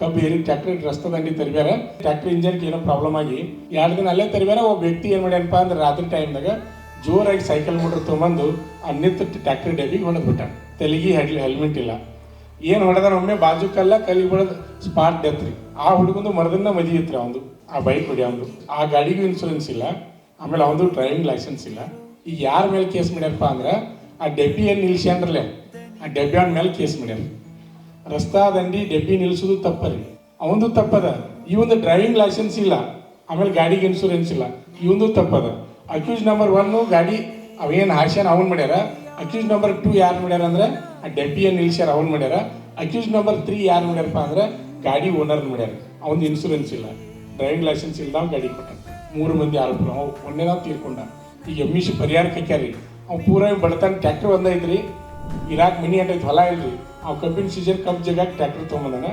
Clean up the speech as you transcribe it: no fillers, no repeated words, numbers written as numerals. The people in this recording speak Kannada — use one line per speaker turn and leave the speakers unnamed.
ಕಬ್ಬು ಏರಿ ಟ್ರ್ಯಾಕ್ಟರ್ ರಸ್ತೆ ದಂಡಿ ತರಿಬ್ಯಾರ. ಟ್ರ್ಯಾಕ್ಟರ್ ಇಂಜನ್ಗೆ ಏನೋ ಪ್ರಾಬ್ಲಮ್ ಆಗಿ 2 ದಿನ ಅಲ್ಲೇ ತರಿಬ್ಯಾರ. ಒಬ್ಬ ವ್ಯಕ್ತಿ ಏನು ಮಾಡ್ಯಾನಪ್ಪ ಅಂದ್ರೆ ರಾತ್ರಿ ಟೈಮ್ದಾಗ ಜೋರಾಗಿ ಸೈಕಲ್ ಮೋಟ್ರ್ ತೊಗೊಂಬಂದು ಆ ನಿಂತು ಟ್ರ್ಯಾಕ್ಟರ್ ಡಬ್ಬಿಗೆ ಹೊಡೆದ್ಬಿಟ್ಟ. ತೆಲಿಗೆ ಹೆಲ್ಮೆಟ್ ಇಲ್ಲ. ಏನು ಹೊಡೆದ ಒಮ್ಮೆ ಬಾಜು ಕಲ್ಲಿಗೆ ಹೊಡೆದು ಸ್ಪಾಟ್ ಡೆತ್ ರೀ. ಆ ಹುಡುಗಂದು ಮರದನ್ನ ಮದುವೆ ಇತ್ತು ಅವನು, ಆ ಬೈಕ್ ಹೊಡಿ ಅವನು. ಆ ಗಾಡಿಗೂ ಇನ್ಶೂರೆನ್ಸ್ ಇಲ್ಲ, ಆಮೇಲೆ ಅವನು ಡ್ರೈವಿಂಗ್ ಲೈಸೆನ್ಸ್ ಇಲ್ಲ. ಈಗ ಯಾರ ಮೇಲೆ ಕೇಸ್ ಮಾಡ್ಯಾರಪ್ಪ ಅಂದ್ರೆ ಆ ಡಬ್ಬಿ ಏನು ನಿಲ್ಸ್ಯಾನ್ರಲ್ಲೇ ಆ ಡಬ್ಬಿ ಅವನ ಮೇಲೆ ಕೇಸ್ ಮಾಡ್ಯಾರ. ರಸ್ತಾ ದಂಡಿ ಡಬ್ಬಿ ನಿಲ್ಸೋದು ತಪ್ಪರಿ, ಅವಂದು ತಪ್ಪದ. ಇವಂದು ಡ್ರೈವಿಂಗ್ ಲೈಸೆನ್ಸ್ ಇಲ್ಲ, ಆಮೇಲೆ ಗಾಡಿಗೆ ಇನ್ಶೂರೆನ್ಸ್ ಇಲ್ಲ, ಇವಂದು ತಪ್ಪದ. ಅಕ್ಯೂಸ್ ನಂಬರ್ 1 ಗಾಡಿ ಅವೇನು ಹಾಸ್ಯಾನ ಅವ್ನು ಮಾಡ್ಯಾರ. ಅಕ್ಯೂಸ್ ನಂಬರ್ 2 ಯಾರು ಮಾಡ್ಯಾರ ಅಂದ್ರೆ ಆ ಡಬ್ಬಿಯನ್ನು ನಿಲ್ಸ್ಯಾರ ಅವ್ನು ಮಾಡ್ಯಾರ. ಅಕ್ಯೂಸ್ ನಂಬರ್ 3 ಯಾರು ಮಾಡ್ಯಾರಪ್ಪ ಅಂದ್ರೆ ಗಾಡಿ ಓನರ್ ಮಾಡ್ಯಾರ. ಅವನು ಇನ್ಶೂರೆನ್ಸ್ ಇಲ್ಲ, ಡ್ರೈವಿಂಗ್ ಲೈಸೆನ್ಸ್ ಇಲ್ದ ಗಾಡಿ ಕೊಟ್ಟ. 3 ಮಂದಿ ಆರೋಪರು. ಅವು ಒಂದೇನೋ ತೀರ್ಕೊಂಡ. ಈಗ ಎಮ್ಮಿಸಿ ಪರಿಹಾರಕ್ಕೆ ಹಾಕ್ಯಾರಿ. ಅವ್ನು ಪೂರ ಬಡತಾನ ಟ್ರ್ಯಾಕ್ಟರ್ ಒಂದೈತ್ರಿ, ಇರಾಕ್ ಮಿನಿ ಐತಿ, ಹೊಲ ಇಲ್ರಿ. ಅವ್ ಕಬ್ಬಿನ ಸೀಸನ್ ಕಬ್ಬು ಜಾಗ ಟ್ರ್ಯಾಕ್ಟರ್ ತೊಗೊಂಬಂದಾನ.